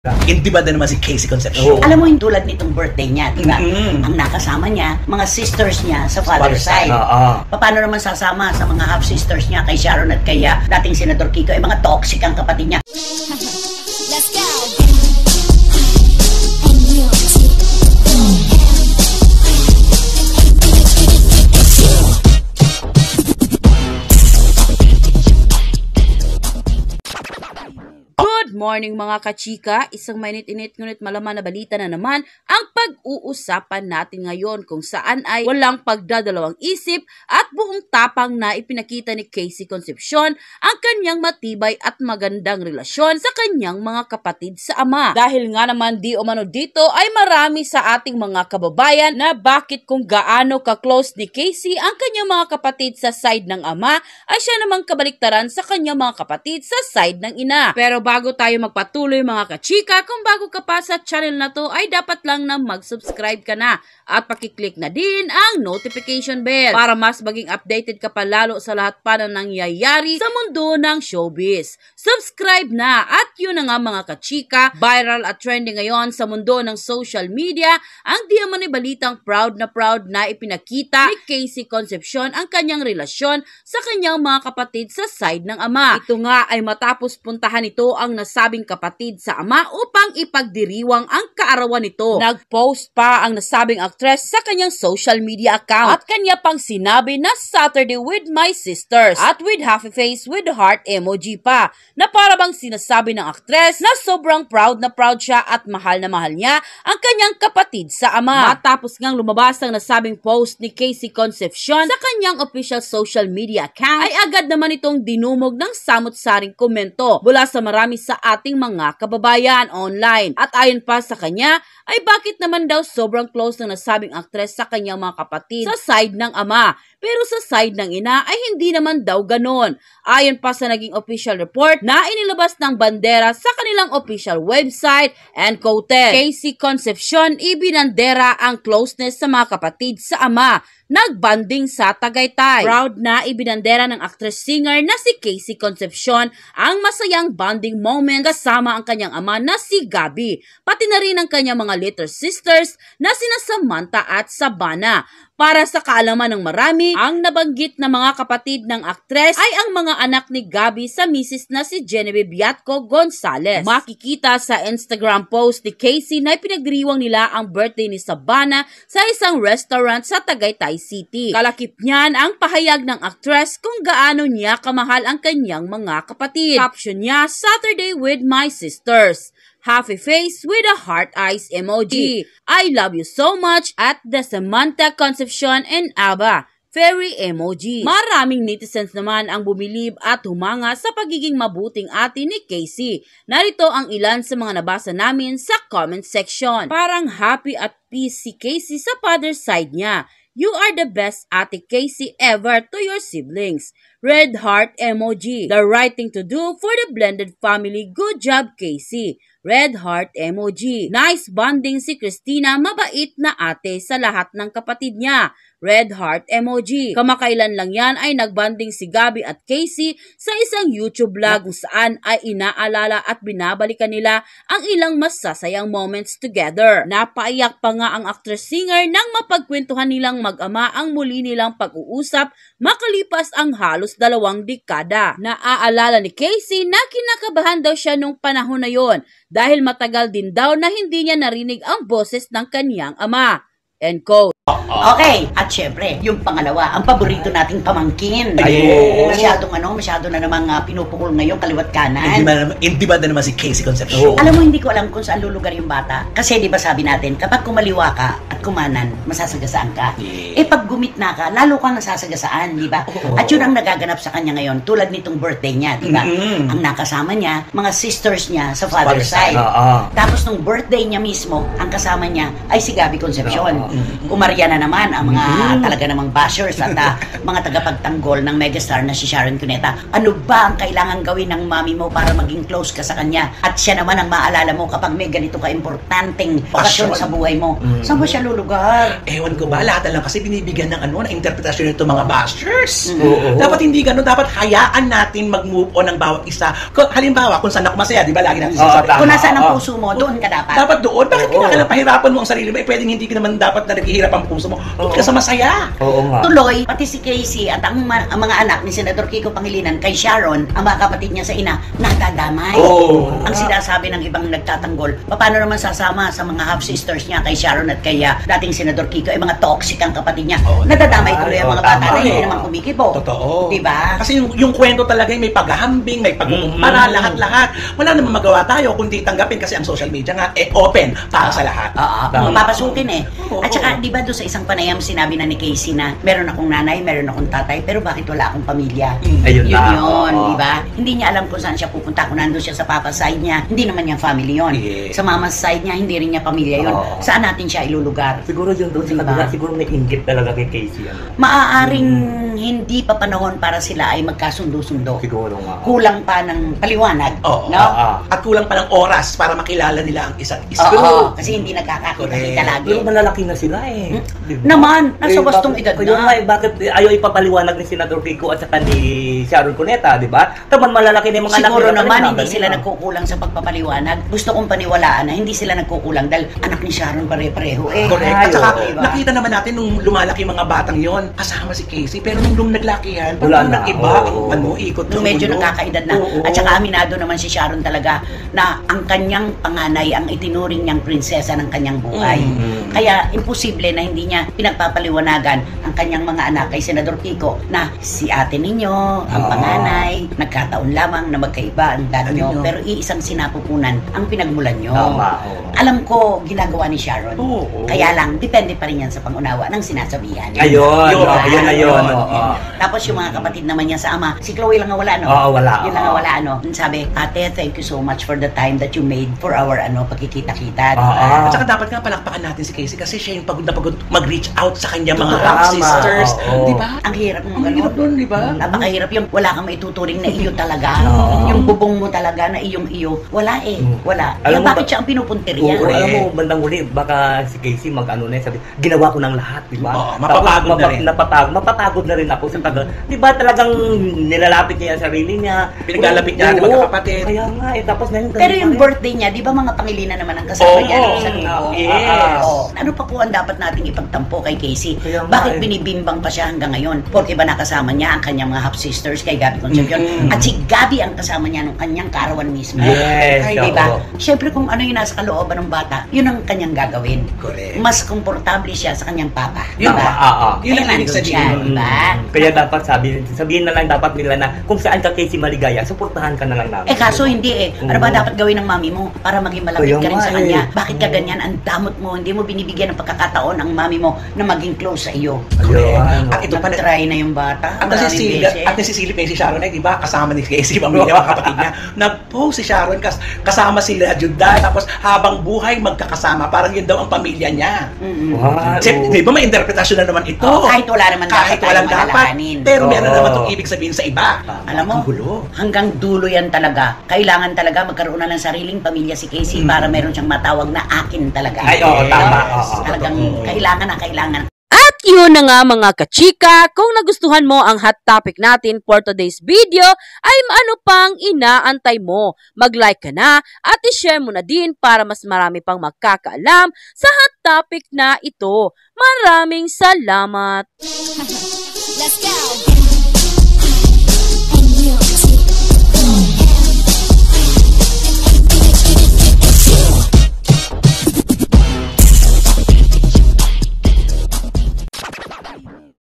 Intibada naman si Casey Concepcion. Alam mo yung tulad nitong birthday niya, di ba? Ang nakasama niya, mga sisters niya sa father's side. Paano naman sasama sa mga half-sisters niya kay Sharon at kay dating Senador Kiko? Mga toxic ang kapatid niya. Let's go! Good morning mga kachika, isang mainit-init ngunit malaman na balita na naman ang pag-uusapan natin ngayon kung saan ay walang pagdadalawang isip at buong tapang na ipinakita ni Casey Concepcion ang kanyang matibay at magandang relasyon sa kanyang mga kapatid sa ama. Dahil nga naman di umano dito ay marami sa ating mga kababayan na bakit kung gaano ka-close ni Casey ang kanyang mga kapatid sa side ng ama ay siya namang kabaliktaran sa kanyang mga kapatid sa side ng ina. Pero bago tayo magpatuloy mga kachika, kung bago ka pa sa channel na to ay dapat lang na mag-subscribe ka na at pakiclick na din ang notification bell para mas maging updated ka pa lalo sa lahat pa na nangyayari sa mundo ng showbiz. Subscribe na at yun na nga mga kachika, viral at trending ngayon sa mundo ng social media ang diamond balitang proud na ipinakita ni Casey Concepcion ang kanyang relasyon sa kanyang mga kapatid sa side ng ama. Ito nga ay matapos puntahan ito ang nasabing kapatid sa ama upang ipagdiriwang ang kaarawan nito. Nag-post pa ang nasabing actress sa kanyang social media account at kanya pang sinabi na Saturday with my sisters at with happy face with heart emoji pa na para bang sinasabi ng actress na sobrang proud na proud siya at mahal na mahal niya ang kanyang kapatid sa ama. Matapos ngang lumabas ang nasabing post ni Casey Concepcion sa kanyang official social media account ay agad naman itong dinumog ng samot-saring komento mula sa marami sa ating mga kababayan online. At ayon pa sa kanya, ay bakit naman daw sobrang close ng nasabing actress sa kanyang mga kapatid sa side ng ama, pero sa side ng ina ay hindi naman daw ganon. Ayon pa sa naging official report na inilabas ng bandera sa kanilang official website and quoted, Casey Concepcion ibinandera ang closeness sa mga kapatid sa ama. Nagbanding sa Tagaytay. Proud na ibinandera ng actress-singer na si Casey Concepcion ang masayang bonding moment kasama ang kanyang ama na si Gabby, pati na rin ang kanyang mga little sisters na sina Samantha at Sabana. Para sa kaalaman ng marami, ang nabanggit na mga kapatid ng aktres ay ang mga anak ni Gabby sa misis na si Genevieve Yatco Gonzalez. Makikita sa Instagram post ni Casey na pinagdiriwang nila ang birthday ni Sabana sa isang restaurant sa Tagaytay City. Kalakip niyan ang pahayag ng aktres kung gaano niya kamahal ang kanyang mga kapatid. Caption niya, Saturday with my sisters. Happy face with a heart eyes emoji. I love you so much at the Samantha Concepcion and Aba. Fairy emoji. Maraming netizens naman ang bumilib at humanga sa pagiging mabuting ate ni Casey. Narito ang ilan sa mga nabasa namin sa comment section. Parang happy at peace si Casey sa father's side niya. You are the best ate Casey ever to your siblings. Red heart emoji. The right thing to do for the blended family. Good job Casey. Red heart emoji. Nice bonding si Christina, mabait na ate sa lahat ng kapatid niya. Red heart emoji. Kamakailan lang yan ay nagbanding si Gabby at Casey sa isang YouTube vlog kung saan ay inaalala at binabalikan nila ang ilang masasayang moments together. Napaiyak pa nga ang actress-singer nang mapagkwentuhan nilang mag-ama ang muli nilang pag-uusap makalipas ang halos 2 dekada. Naaalala ni Casey na kinakabahan daw siya nung panahon na yon dahil matagal din daw na hindi niya narinig ang boses ng kaniyang ama. End quote. Okay, at syempre, yung pangalawa, ang paborito nating pamangkin. Masyado na namang pinupukol ngayon kaliwat kanan. Intibada naman si Casey Concepcion. Alam mo, hindi ko alam kung saan lulugar yung bata. Kasi di ba sabi natin, kapag kumaliwa ka at kumanan, masasagasaan ka. Pag gumitna ka, lalo kang nasasagasaan, di ba? At yun ang nagaganap sa kanya ngayon, tulad nitong birthday niya, di ba? Ang nakasama niya, mga sisters niya sa father's side. Tapos nung birthday niya mismo, ang kasama niya ay si Gabby Concepcion. Umarya na naman ang mga talaga namang bashers at mga tagapagtanggol ng megastar na si Sharon Cuneta. Ano ba ang kailangan gawin ng mami mo para maging close ka sa kanya? At siya naman ang maalala mo kapag may ganito ka-importanteng bakasyon sa buhay mo. Saan ba siya lulugar? Ewan ko ba, lahat na lang kasi binibigyan ng interpretasyon nito mga bashers. Dapat hindi ganun, dapat hayaan natin mag-move on ng bawat isa. Halimbawa, kung saan ako masaya, di ba lagi natin sinasabi? Kung nasaan ang puso mo, doon ka dapat. Dapat doon. Bakit kinakailangan pahirapan mo ang sarili mo? Pwedeng hindi ka naman dapat na naghihirap ang puso mo. Doon ka sa masaya. Tuloy, pati si Casey at ang mga anak ni Senador Kiko Pangilinan kay Sharon, ang mga kapatid niya sa ina, nadadamay. Ang sinasabi ng ibang nagtatanggol, paano naman sasama sa mga half-sisters niya kay Sharon at kay dating Senador Kiko, ay mga toxic ang kapatid niya. Nadadamay tuloy ang mga bata na hindi naman kumikibo. Totoo. Diba? Kasi yung kwento talaga may paghahambing, may pagkukumpara, lahat-lahat. Wala namang magawa tayo kundi tanggapin kasi ang social media nga open para sa lahat. Mapapasukin eh. At saka, di ba doon sa isang panayam sinabi na ni Casey na meron akong nanay, meron akong tatay, pero bakit wala akong pamilya? Ayun Yun na. yun, di ba? Hindi niya alam kung saan siya pupunta. Kung nandun siya sa papa side niya, hindi naman niya family yun. Sa mama side niya, hindi rin niya pamilya yun. Saan natin siya ilulugar? Siguro yun doon sa kabila, siguro may inggit talaga kay Casey. Maaaring hindi pa panahon para sila ay magkasundo-sundo. Siguro nga. Kulang pa ng paliwanag. Oo. No? At kulang pa ng oras para makilala nila ang isa't isa. Oo, kasi hindi nagkakakita-kita lagi. Pero malalaki na sila eh. Diba? Naman, nasa wastong edad Kaya nga na. eh, bakit ayaw ipapaliwanag ni Senador Kiko at saka ni Sharon Cuneta, di ba? Taman malalaki na yung mga anak Siguro nila, naman talaga hindi nila. sila nagkukulang sa pagpapaliwanag. Gusto kong paniwalaan na hindi sila nagkukulang dahil anak ni Sharon pare-pareho eh. Correct. At saka, diba? nakita naman natin nung lumalaki mga batang yon kasama si Casey. Pero nung naglakihan, Wala parang na. nag-iba. Oo. Ikot Nung ng medyo mundo. nakakaedad na. Oo. At saka aminado naman si Sharon talaga na ang kanyang panganay ang itinuring niyang prinsesa ng kanyang buhay. Kaya imposible na hindi niya pinagpapaliwanagan ang kanyang mga anak kay Senador Kiko na si ate ninyo, ang panganay, nagkataon lamang na magkaiba ang dad nyo, pero iisang sinapupunan ang pinagmulan nyo. Tama. Alam ko, ginagawa ni Sharon. Oo. Kaya lang, depende pa rin yan sa pangunawa ng sinasabihan. Ayun. Yun. Ayun na yun. Tapos yung mga kapatid naman niya sa ama, si Chloe lang ang wala, no? Oo, wala. Yun lang ang wala, no? Sabi, ate, thank you so much for the time that you made for our, pagkikita-kita. At saka dapat nga palakpakan natin si Casey kasi siya yung pagod na pagod mag-reach out sa kanya mga Tama. half-sisters. Oo. Di ba? Ang hirap mo Ang hirap nun, di ba? Napakahirap yung wala kang maituturing na iyo talaga. Yung bubong mo talaga na iyong iyo. Wala eh. Wala. Alam mo Bakit ba- siya ang pinupunteriya? Oo, alam mo, bandang huli, baka si Casey mag-ano na sabi, ginawa ko ng lahat, di ba? Oo, mapapagod na rin. Mapapagod na rin ako sa tagal. Di ba talagang nilalapit niya ang sarili niya? Pinaglalapit niya ang Oo, magkakapatid. Kaya nga, tapos ngayon. Pero yung birthday niya, di ba mga Pangilinan naman ang kasama niya? Oo. Sa linggo? Yes. Oo. Ano pa po ang dapat nating ipagtampo kay Casey? Kaya nga Bakit eh. binibimbang pa siya hanggang ngayon? Porque ba nakasama niya ang kanyang mga half-sisters kay Gabby Concepcion? At si Gabby ang kasama niya nung kanyang karawan mismo. Yes, Di ba? oo. Siyempre kung ano yung nasa kalooban ng bata, yun ang kanyang gagawin. Correct. Mas komportable siya sa kanyang papa. Yun Diba? ba? Yun ang Kaya ibig nandun siya, sabihin. diba? Kaya dapat sabihin na lang dapat nila na kung saan ka Casey maligaya, suportahan ka na lang namin. Kaso hindi eh. Ano ba dapat gawin ng mami mo para maging malapit Kaya ka rin nga sa kanya? eh. Bakit ka ganyan? Ang damot mo. Hindi mo binibigyan ng pagkakataon ang mami mo na maging close sa iyo. Ayun. At ito pa na, Nag-try na yung bata. at Maraming nasisilip, beses. at nasisilip na si Sharon ay, di ba, kasama ni Casey, pamilya, mga kapatid niya. Nag-post si Sharon, kasama sila Juday, tapos habang buhay magkakasama, parang yun daw ang pamilya niya. Wow. Di ba may interpretasyon na naman ito? Kahit wala naman Kahit dapat walang tayong dapat. alalahanin. Pero meron Oo. naman itong ibig sabihin sa iba. Alam mo, Ang gulo. hanggang dulo yan talaga. Kailangan talaga magkaroon na ng sariling pamilya si Casey para meron siyang matawag na akin talaga. Ay, oo, tama. Oo. Talagang kailangan na kailangan. At yun na nga mga kachika, kung nagustuhan mo ang hot topic natin for today's video, ay ano pang inaantay mo? Mag-like ka na at i-share mo na din para mas marami pang magkakaalam sa hot topic na ito. Maraming salamat! Let's go.